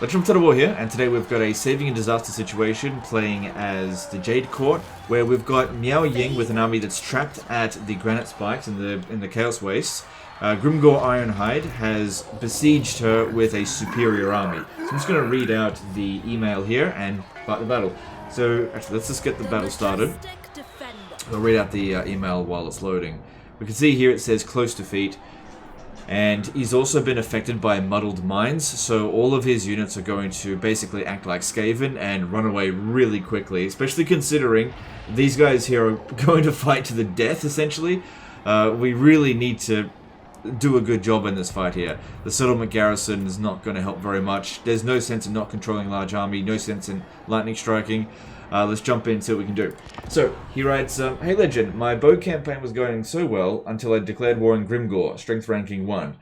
Let's jump to the war here, and today we've got a saving and disaster situation playing as the Jade Court, where we've got Miao Ying with an army that's trapped at the Granite Spikes in the Chaos Wastes. Grimgor Ironhide has besieged her with a superior army. So I'm just going to read out the email here and fight the battle. So actually, let's just get the battle started. I'll read out the email while it's loading. We can see here it says close defeat. And he's also been affected by muddled minds, so all of his units are going to basically act like Skaven and run away really quickly, especially considering these guys here are going to fight to the death, essentially. We really need to do a good job in this fight here. The settlement garrison is not going to help very much. There's no sense in not controlling large army, no sense in lightning striking. Let's jump in and see what we can do. So, he writes, Hey Legend, my bow campaign was going so well until I declared war on Grimgor, strength ranking 1.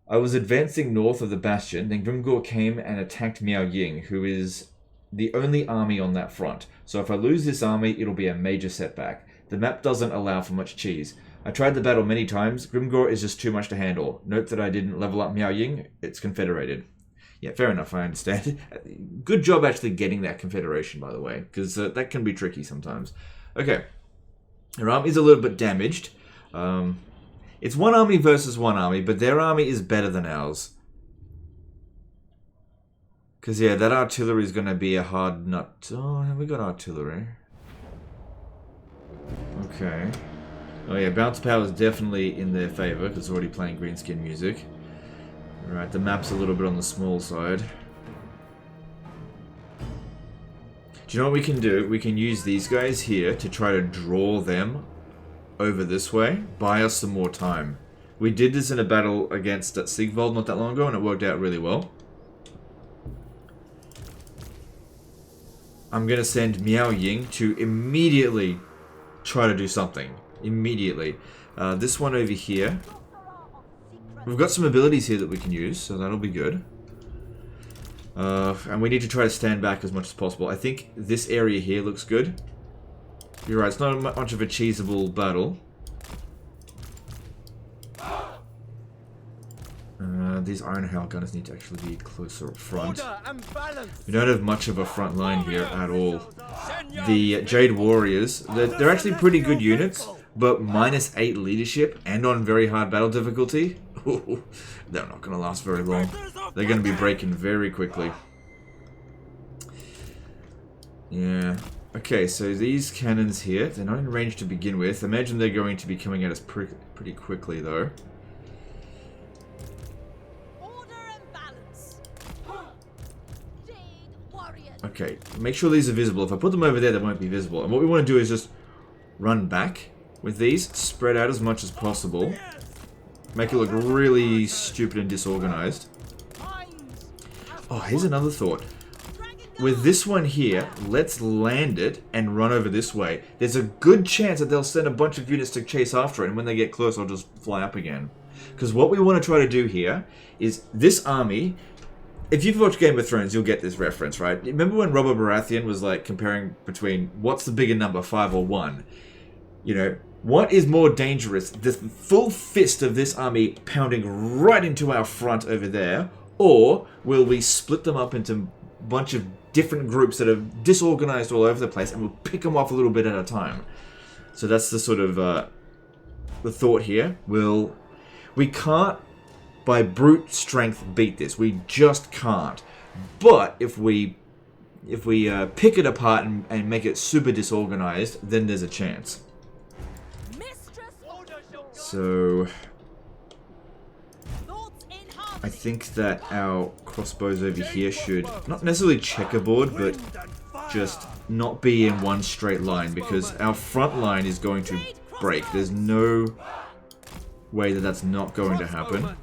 I was advancing north of the bastion, then Grimgor came and attacked Miao Ying, who is the only army on that front. So if I lose this army, it'll be a major setback. The map doesn't allow for much cheese. I tried the battle many times, Grimgor is just too much to handle. Note that I didn't level up Miao Ying, it's confederated. Yeah, fair enough, I understand. Good job actually getting that confederation, by the way, because that can be tricky sometimes. Okay, our army's a little bit damaged. It's one army versus one army, but their army is better than ours. Because, yeah, that artillery is going to be a hard nut. Oh, we got artillery. Okay. Oh, yeah, bounce power is definitely in their favor, because it's already playing greenskin music. Right, the map's a little bit on the small side. Do you know what we can do? We can use these guys here to try to draw them over this way. Buy us some more time. We did this in a battle against Sigvald not that long ago, and it worked out really well. I'm going to send Miao Ying to immediately try to do something. Immediately. This one over here. We've got some abilities here that we can use, so that'll be good. And we need to try to stand back as much as possible. I think this area here looks good. You're right, it's not much of a cheesable battle. These Iron Howl gunners need to actually be closer up front. We don't have much of a front line here at all. The Jade Warriors, they're actually pretty good units, but -8 leadership and on very hard battle difficulty. They're not going to last very long. They're going to be breaking very quickly. Yeah. Okay, so these cannons here, they're not in range to begin with. Imagine they're going to be coming at us pretty quickly, though. Okay, make sure these are visible. If I put them over there, they won't be visible. And what we want to do is just run back with these, spread out as much as possible. Make it look really stupid and disorganized. Oh, here's another thought. With this one here, let's land it and run over this way. There's a good chance that they'll send a bunch of units to chase after it, and when they get close, I'll just fly up again. Because what we want to try to do here is this army... If you've watched Game of Thrones, you'll get this reference, right? Remember when Grimgor Baratheon was like comparing between what's the bigger number, 5 or 1? You know, what is more dangerous? The full fist of this army pounding right into our front over there, or will we split them up into a bunch of different groups that are disorganized all over the place, and we'll pick them off a little bit at a time? So that's the sort of the thought here. We can't by brute strength beat this. We just can't. But if we pick it apart and make it super disorganized, then there's a chance. So I think that our crossbows over here should not necessarily checkerboard, but just not be in one straight line, because our front line is going to break. There's no way that that's not going to happen.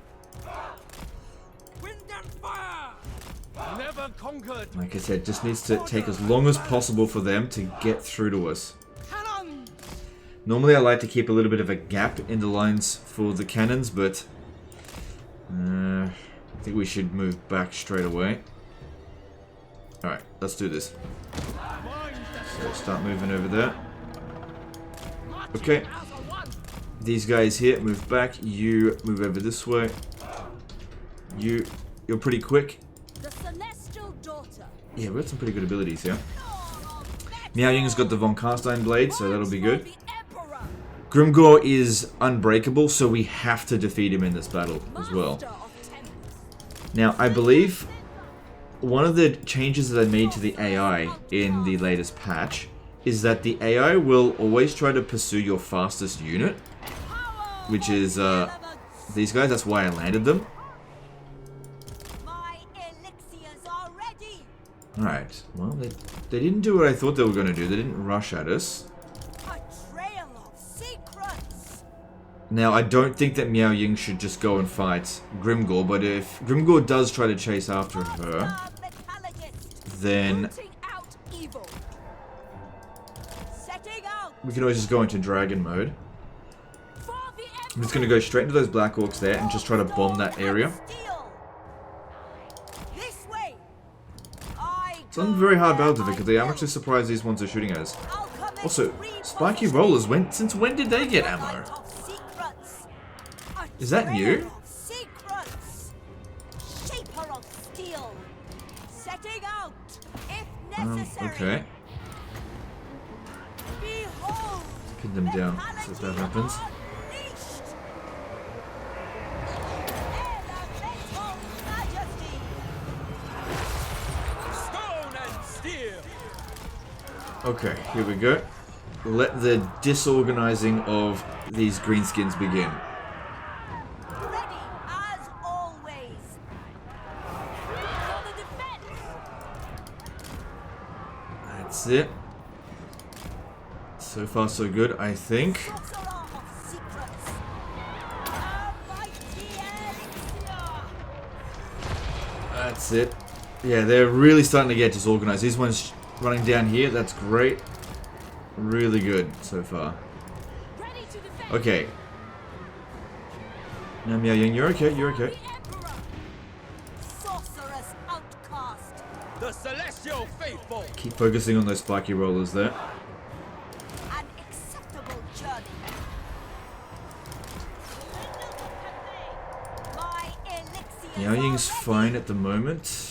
Like I said, just needs to take as long as possible for them to get through to us. Normally I like to keep a little bit of a gap in the lines for the cannons, but I think we should move back straight away. Alright, let's do this. So start moving over there. Okay. These guys here, move back. You move over this way. You're pretty quick. Yeah, we've got some pretty good abilities here. Miao Ying's got the Von Carstein blade, so that'll be good. Grimgor is unbreakable, so we have to defeat him in this battle as well. Now, I believe one of the changes that I made to the AI in the latest patch is that the AI will always try to pursue your fastest unit, which is these guys. That's why I landed them. Alright, well, they didn't do what I thought they were going to do. They didn't rush at us. Now, I don't think that Miao Ying should just go and fight Grimgor, but if Grimgor does try to chase after her, then we can always just go into dragon mode. I'm just going to go straight into those Black Orcs there and just try to bomb that area. It's not a very hard battle difficulty. I'm actually surprised these ones are shooting at us. Also, spiky rollers, since when did they get ammo? Is that new? Okay. Pin them down so if that happens. Okay, here we go. Let the disorganizing of these greenskins begin. Ready as always. For the defense. That's it. So far, so good, I think. That's it. Yeah, they're really starting to get disorganized. These ones running down here, that's great. Really good so far. Okay. Now, Miao Ying, you're okay, you're okay. Keep focusing on those spiky rollers there. Miao Ying's fine at the moment.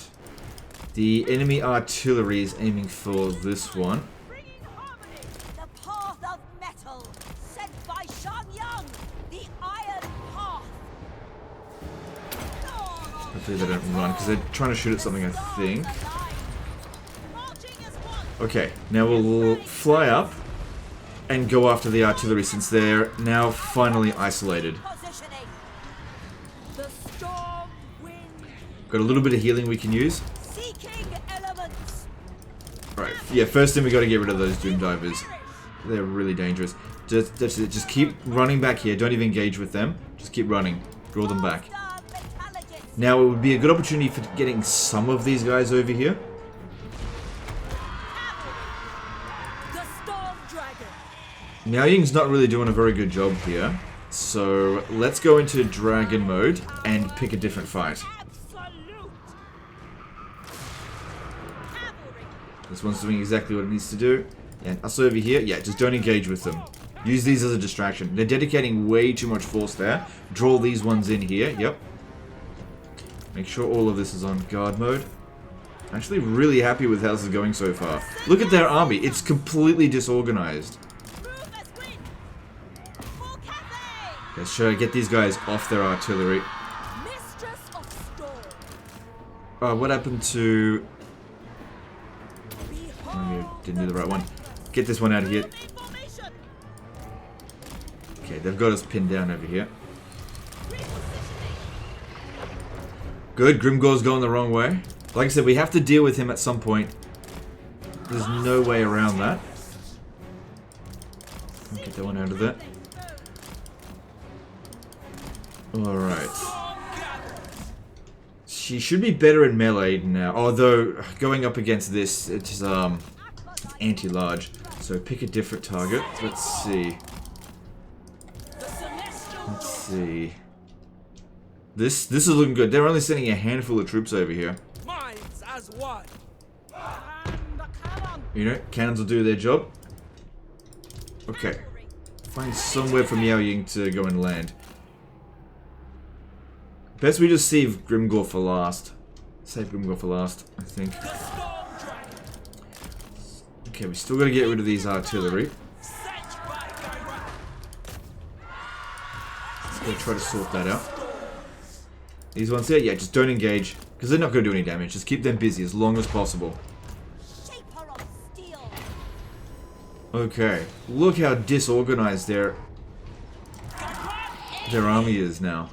The enemy artillery is aiming for this one. The path of metal sent by Shangyang, the iron path. Hopefully they don't run because they're trying to shoot at something, I think. Okay, now we'll fly up and go after the artillery since they're now finally isolated. Got a little bit of healing we can use. Alright, yeah, first thing we got to get rid of those Doom Divers. They're really dangerous. Just keep running back here. Don't even engage with them. Just keep running. Draw them back. Now it would be a good opportunity for getting some of these guys over here. Miao Ying's not really doing a very good job here. So let's go into dragon mode and pick a different fight. This one's doing exactly what it needs to do. And us over here, yeah, just don't engage with them. Use these as a distraction. They're dedicating way too much force there. Draw these ones in here, yep. Make sure all of this is on guard mode. Actually really happy with how this is going so far. Look at their army, it's completely disorganized. Let's try to get these guys off their artillery. What happened to... didn't do the right one. Get this one out of here. Okay, they've got us pinned down over here. Good, Grimgor's going the wrong way. Like I said, we have to deal with him at some point. There's no way around that. Get that one out of there. Alright. She should be better in melee now. Although, going up against this, it's anti-large. So pick a different target. Let's see. Let's see. This is looking good. They're only sending a handful of troops over here. You know, cannons will do their job. Okay. Find somewhere for Miao Ying to go and land. Best we just save Grimgor for last. Save Grimgor for last, I think. Okay, we still got to get rid of these artillery. Let's go try to sort that out. These ones here, yeah, just don't engage. Because they're not going to do any damage. Just keep them busy as long as possible. Okay, look how disorganized their army is now.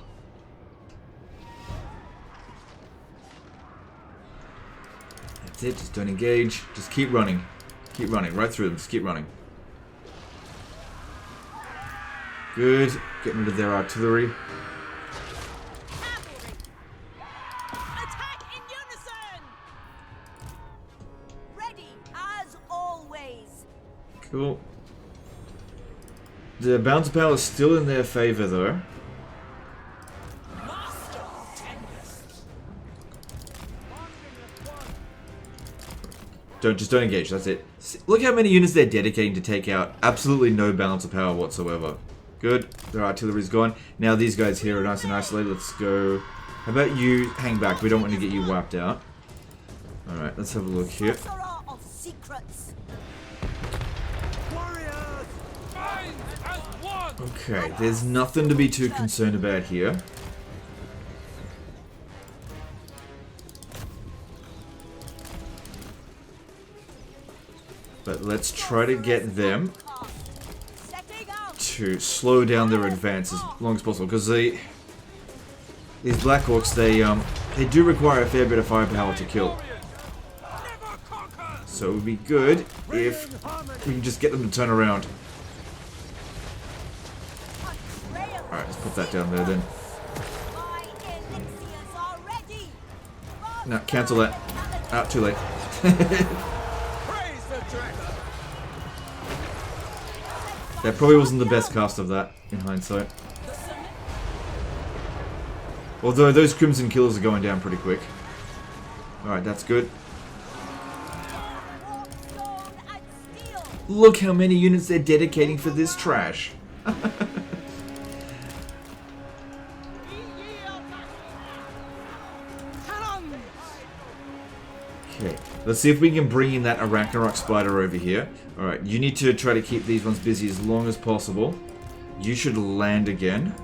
That's it, just don't engage. Just keep running. Keep running, right through them, just keep running. Good, getting rid of their artillery. Attack in unison! Ready as always. Cool. The bounce power is still in their favor though. Just don't engage, that's it. Look how many units they're dedicating to take out. Absolutely no balance of power whatsoever. Good, their artillery's gone. Now these guys here are nice and isolated. Let's go. How about you hang back? We don't want to get you wiped out. Alright, let's have a look here. Okay, there's nothing to be too concerned about here. But let's try to get them to slow down their advance as long as possible, because these Black Hawks, they do require a fair bit of firepower to kill. So it would be good if we can just get them to turn around. Alright, let's put that down there then. No, cancel that. Ah, too late. That probably wasn't the best cast of that, in hindsight. Although those Crimson Killers are going down pretty quick. Alright, that's good. Look how many units they're dedicating for this trash. Okay, let's see if we can bring in that Arachnarok spider over here. Alright, you need to try to keep these ones busy as long as possible. You should land again.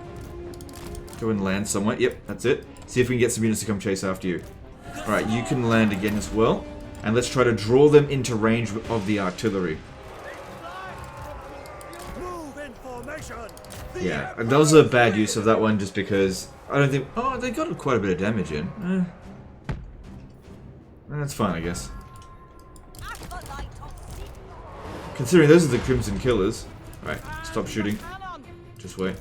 Go and land somewhere. Yep, that's it. See if we can get some units to come chase after you. Alright, you can land again as well. And let's try to draw them into range of the artillery. Yeah, that was a bad use of that one just because I don't think... Oh, they got quite a bit of damage in. That's fine, I guess. Considering those are the Crimson Killers. Alright, stop shooting. Just wait.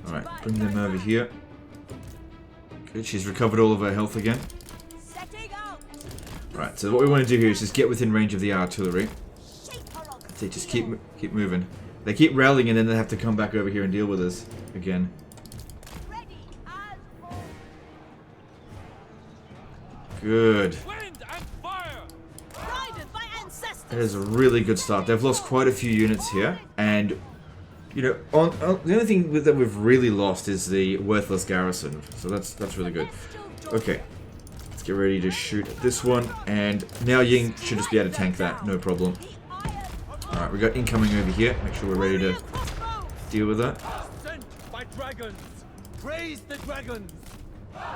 Alright, bring them over here. Good, she's recovered all of her health again. Right, so what we want to do here is just get within range of the artillery. That's it, just keep moving. They keep rallying and then they have to come back over here and deal with us again. Good. That is a really good start. They've lost quite a few units here, and you know, the only thing that we've really lost is the worthless garrison. So that's really good. Okay, let's get ready to shoot at this one, and Miao Ying should just be able to tank that, no problem. All right, we got incoming over here. Make sure we're ready to deal with that. Sent by dragons. Praise the dragons. But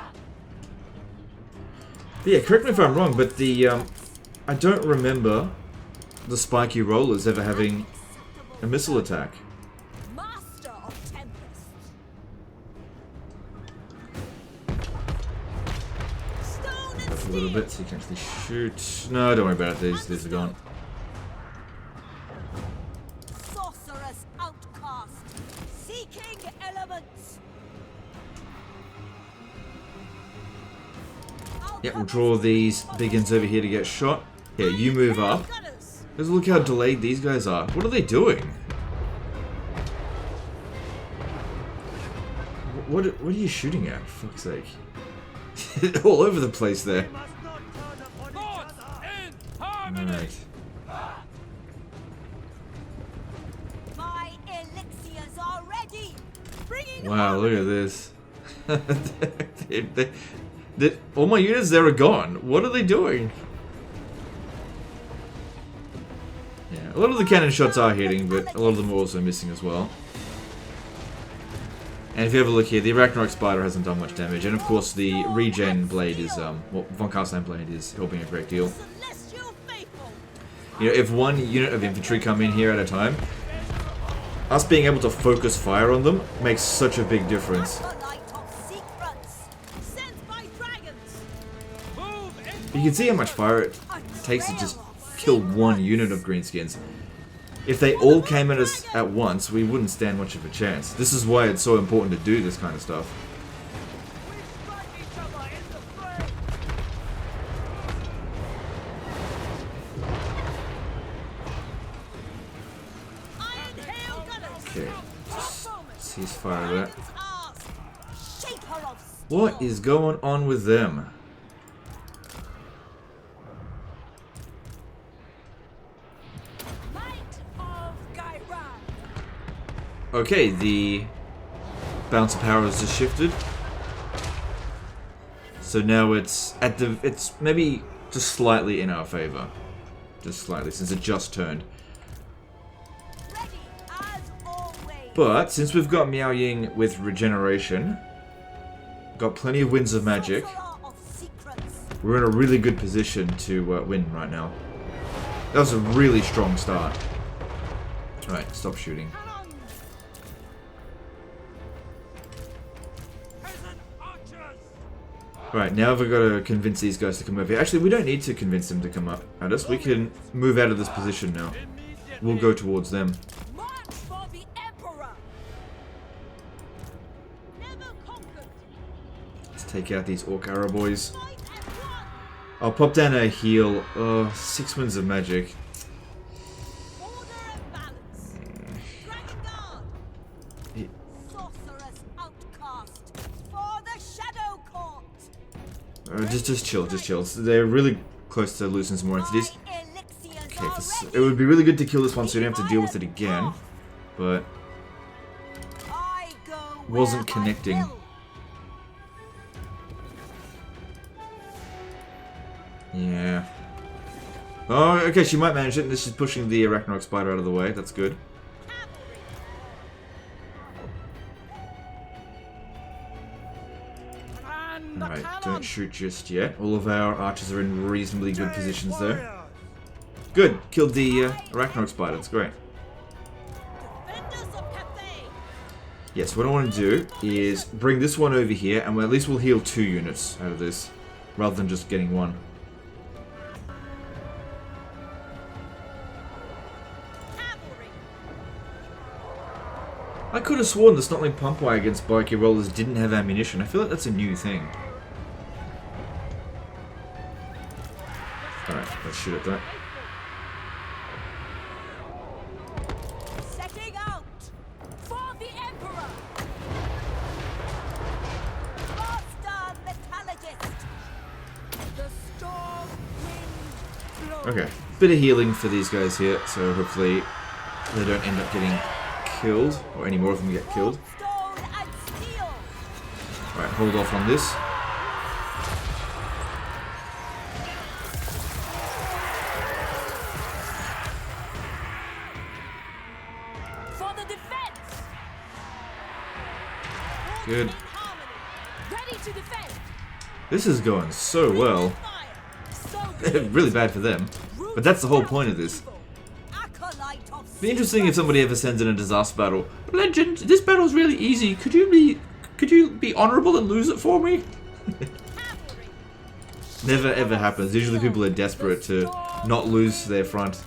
yeah, correct me if I'm wrong, but the I don't remember the spiky rollers ever having a missile attack. Master of Tempest. Stone and Up a little bit so you can actually shoot. No, don't worry about it. These are gone. Sorcerous outcast, seeking elements. Yeah, we'll draw these big ends over here to get shot. Here, you move up. Just look how delayed these guys are. What are they doing? What are you shooting at, for fuck's sake? All over the place there. Alright. My elixirs are ready. Wow, look at this. All my units there are gone. What are they doing? A lot of the cannon shots are hitting, but a lot of them are also missing as well. And if you have a look here, the Arachnarok Spider hasn't done much damage, and of course the regen blade is, well, Von Carstein blade is helping a great deal. You know, if one unit of infantry come in here at a time, us being able to focus fire on them makes such a big difference. You can see how much fire it takes to just kill one unit of greenskins. If they all came at us at once, we wouldn't stand much of a chance. This is why it's so important to do this kind of stuff. Okay, cease fire that. What is going on with them? Okay, the balance of power has just shifted. So now it's maybe just slightly in our favor. Just slightly, since it just turned. But since we've got Miao Ying with regeneration, got plenty of winds of magic, we're in a really good position to win right now. That was a really strong start. Right, stop shooting. Right, now we've got to convince these guys to come over here. Actually, we don't need to convince them to come up at us. We can move out of this position now. We'll go towards them. Let's take out these Orc Arrow boys. I'll pop down a heal. 6 winds of magic. Just chill. They're really close to losing some more entities. Okay, it would be really good to kill this one so you don't have to deal with it again. But wasn't connecting. Yeah. Oh, okay, she might manage it. This is pushing the Arachnarok Spider out of the way. That's good. Alright, don't shoot just yet. All of our archers are in reasonably good positions there. Good! Killed the Arachnarok Spider, that's great. Yes, what I want to do is bring this one over here, and at least we'll heal 2 units out of this, rather than just getting 1. I could have sworn the Snotling Pumpwire against Spiky Rollers didn't have ammunition. I feel like that's a new thing. Alright, let's shoot at that. Setting out for the Emperor. Master Metallurgist. The storm wind blows. Okay, bit of healing for these guys here, so hopefully they don't end up getting killed, or any more of them get killed. Alright, hold off on this. For the defense. Good. Ready to defend. This is going so well. Really bad for them. But that's the whole point of this. It'd be interesting if somebody ever sends in a disaster battle. Legend, this battle's really easy. Could you be honorable and lose it for me? Never ever happens. Usually people are desperate to not lose their front.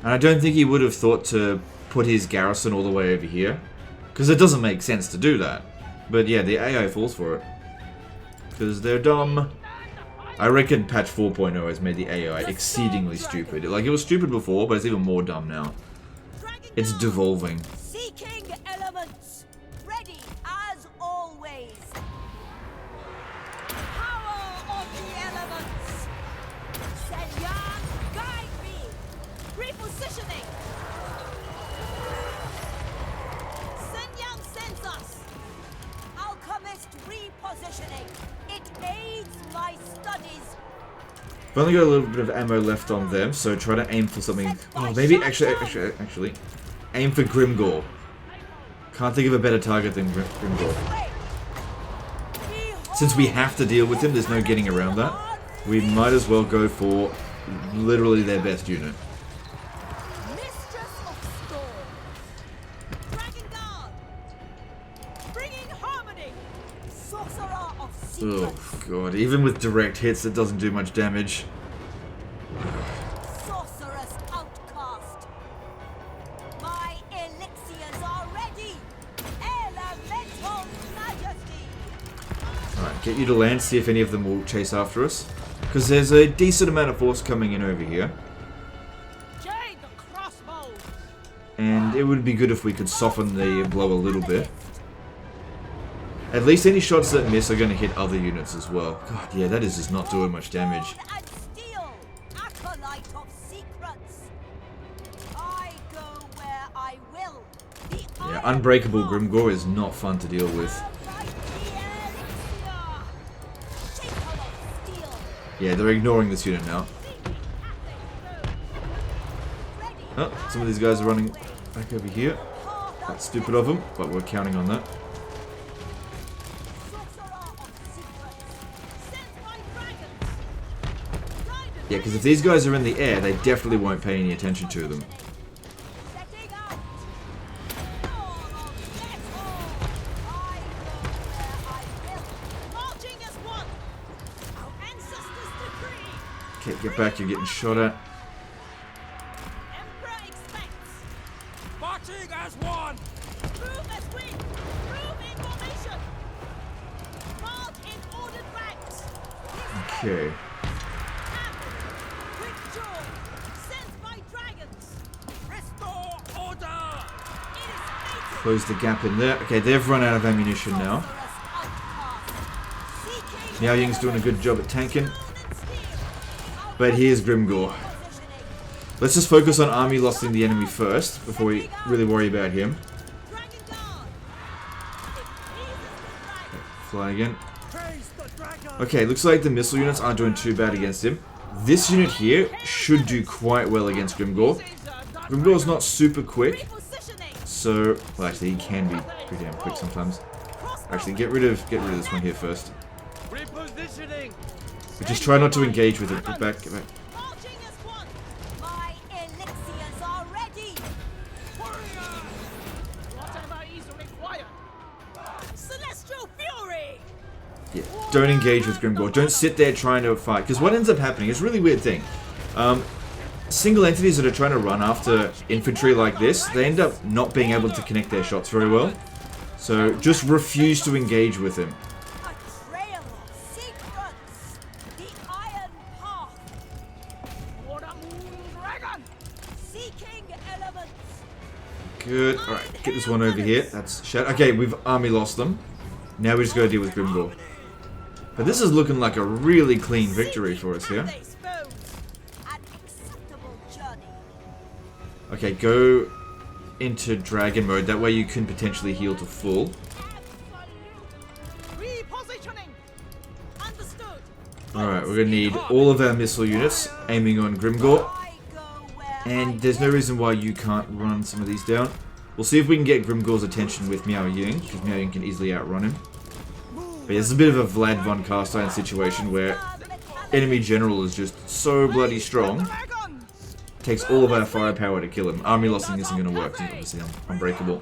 And I don't think he would have thought to put his garrison all the way over here. Because it doesn't make sense to do that. But yeah, the AI falls for it. Because they're dumb. I reckon patch 4.0 has made the AI exceedingly stupid. Like, it was stupid before, but it's even more dumb now. It's devolving. Seeking elements. Ready as always. Power of the elements. Senyan, guide me. Repositioning. Senyan sends us. Alchemist repositioning. It aids my studies. I've only got a little bit of ammo left on them, so try to aim for something. Oh, maybe actually, aim for Grimgor. Can't think of a better target than Grimgor. Since we have to deal with him, there's no getting around that. We might as well go for literally their best unit. Oh god, even with direct hits it doesn't do much damage. Sorcerous outcast. My elixirs are ready. Elemental majesty. Alright, get you to land, see if any of them will chase after us. Because there's a decent amount of force coming in over here. Jade the crossbow. And it would be good if we could soften the blow a little bit. At least any shots that miss are going to hit other units as well. God, yeah, that is just not doing much damage. Yeah, unbreakable Grimgor is not fun to deal with. Yeah, they're ignoring this unit now. Oh, some of these guys are running back over here. That's stupid of them, but we're counting on that. Yeah, because if these guys are in the air, they definitely won't pay any attention to them. Okay, get back, you're getting shot at. Marching as one. Okay. Close the gap in there. Okay, they've run out of ammunition now. Miao Ying's doing a good job at tanking. But here's Grimgor. Let's just focus on army losing the enemy first, before we really worry about him. Okay, fly again. Okay, looks like the missile units aren't doing too bad against him. This unit here should do quite well against Grimgor. Grimgor's not super quick. So, well, actually, he can be pretty damn quick sometimes. Actually, get rid of this one here first. But just try not to engage with it. Get back, get back. Yeah, don't engage with Grimgor. Don't sit there trying to fight. Because what ends up happening is a really weird thing. Single entities that are trying to run after infantry like this, they end up not being able to connect their shots very well. So just refuse to engage with him. Good. Alright, get this one over here. That's shut. Okay, we've army lost them. Now we just gotta deal with Grimgor. But this is looking like a really clean victory for us here. Okay, go into dragon mode. That way you can potentially heal to full. Alright, we're gonna need all of our missile units aiming on Grimgor. And there's no reason why you can't run some of these down. We'll see if we can get Grimgor's attention with Miao Ying, because Miao Ying can easily outrun him. But yeah, it's a bit of a Vlad von Carstein situation where enemy general is just so bloody strong. Takes all of our firepower to kill him. Army lossing isn't going to work, it's obviously unbreakable.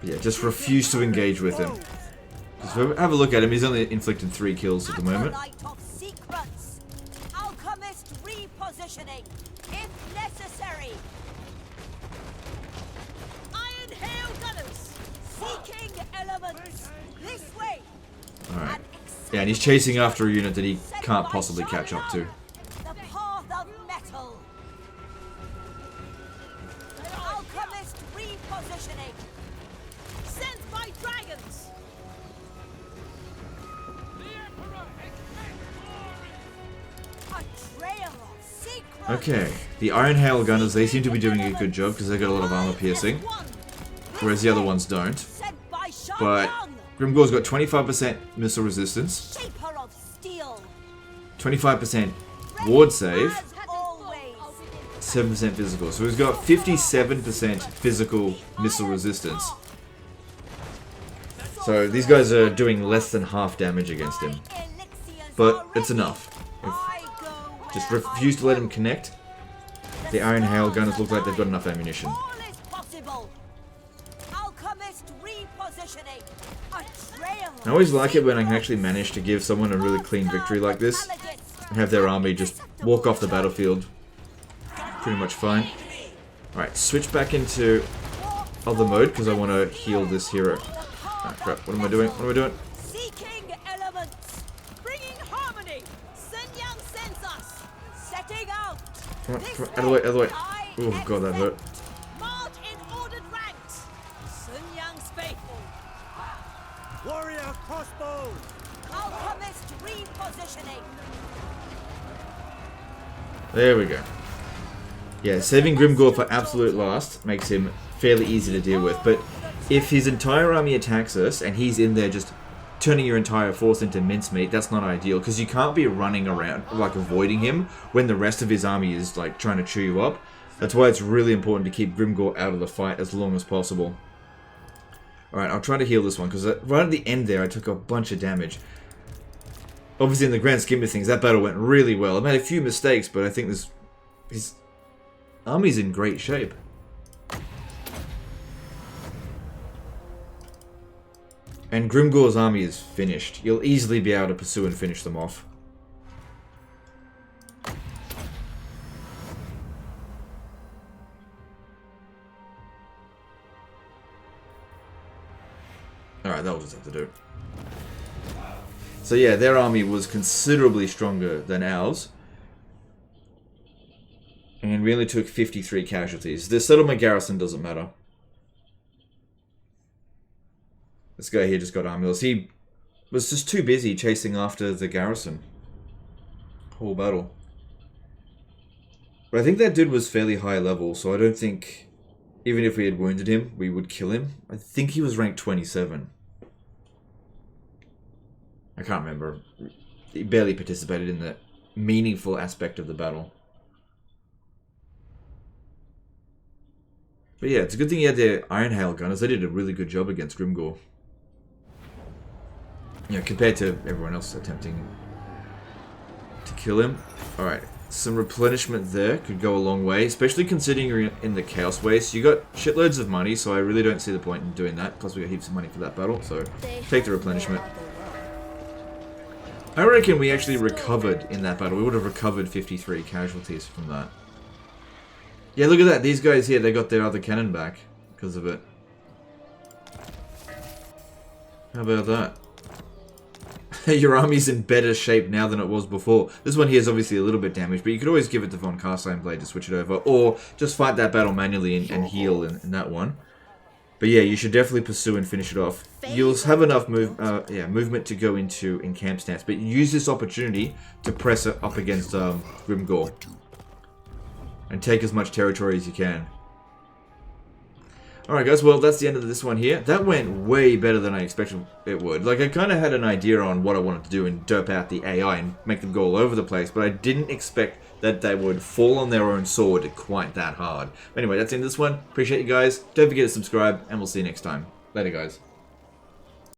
But yeah, just refuse to engage with him. Because if we have a look at him, he's only inflicted 3 kills at the moment. Repositioning, if necessary. Iron hail gunners, seeking elements this way. Alright. Yeah, and he's chasing after a unit that he can't possibly catch up to. The path of metal. Alchemist repositioning. Sent by dragons. A trail of secrets. Okay, the Iron Hail Gunners, they seem to be doing a good job because they've got a lot of armor piercing, whereas the other ones don't. Sent by Shang But Yang, Grimgor's got 25% missile resistance, shaper of steel. 25% ward save, As always. 7% physical. So he's got 57% physical missile resistance. So these guys are doing less than half damage against him. My elixirs But are it's ready. enough. If I go where just I refuse to let him will. connect. The Iron Hail Gunners look like they've got enough ammunition. All is possible. Alchemist repositioning. A trail. I always like it when I can actually manage to give someone a really clean victory like this and have their army just walk off the battlefield pretty much fine. Alright, switch back into other mode because I want to heal this hero. Ah, crap, what am I doing? What am I doing? Seeking elements. Bringing harmony. Sun Yang sends us. Setting out. Come on, come on, out of the way, out of the way. Oh god, that hurt. March in ordered ranks. Sun Yang's faithful. Warrior crossbow! Alchemist repositioning. There we go. Yeah, saving Grimgor for absolute last makes him fairly easy to deal with, but if his entire army attacks us and he's in there just turning your entire force into mincemeat, that's not ideal, because you can't be running around, like, avoiding him when the rest of his army is, like, trying to chew you up. That's why it's really important to keep Grimgor out of the fight as long as possible. Alright, I'll try to heal this one, because right at the end there I took a bunch of damage. Obviously, in the grand scheme of things, that battle went really well. I made a few mistakes, but I think his army's in great shape. And Grimgor's army is finished. You'll easily be able to pursue and finish them off. Alright, that'll just have to do. So yeah, their army was considerably stronger than ours. And we only took 53 casualties. The settlement garrison doesn't matter. This guy here just got armless. He was just too busy chasing after the garrison. Whole battle. But I think that dude was fairly high level, so I don't think, even if we had wounded him, we would kill him. I think he was ranked 27. I can't remember. He barely participated in the meaningful aspect of the battle. But yeah, it's a good thing he had their Iron Hail Gunners. They did a really good job against Grimgor. You know, compared to everyone else attempting to kill him. Alright, some replenishment there could go a long way, especially considering you're in the Chaos Waste. You got shitloads of money, so I really don't see the point in doing that. Plus we got heaps of money for that battle, so take the replenishment. I reckon we actually recovered in that battle. We would have recovered 53 casualties from that. Yeah, look at that. These guys here, they got their other cannon back because of it. How about that? Your army's in better shape now than it was before. This one here is obviously a little bit damaged, but you could always give it to Von Carstein Blade to switch it over, or just fight that battle manually and heal in that one. But yeah, you should definitely pursue and finish it off. You'll have enough movement to go into in camp stance, but use this opportunity to press it up against Grimgor and take as much territory as you can. Alright guys, well that's the end of this one here. That went way better than I expected it would. Like, I kind of had an idea on what I wanted to do and dope out the AI and make them go all over the place, but I didn't expect that they would fall on their own sword quite that hard. But anyway, that's the end of this one. Appreciate you guys. Don't forget to subscribe, and we'll see you next time. Later guys.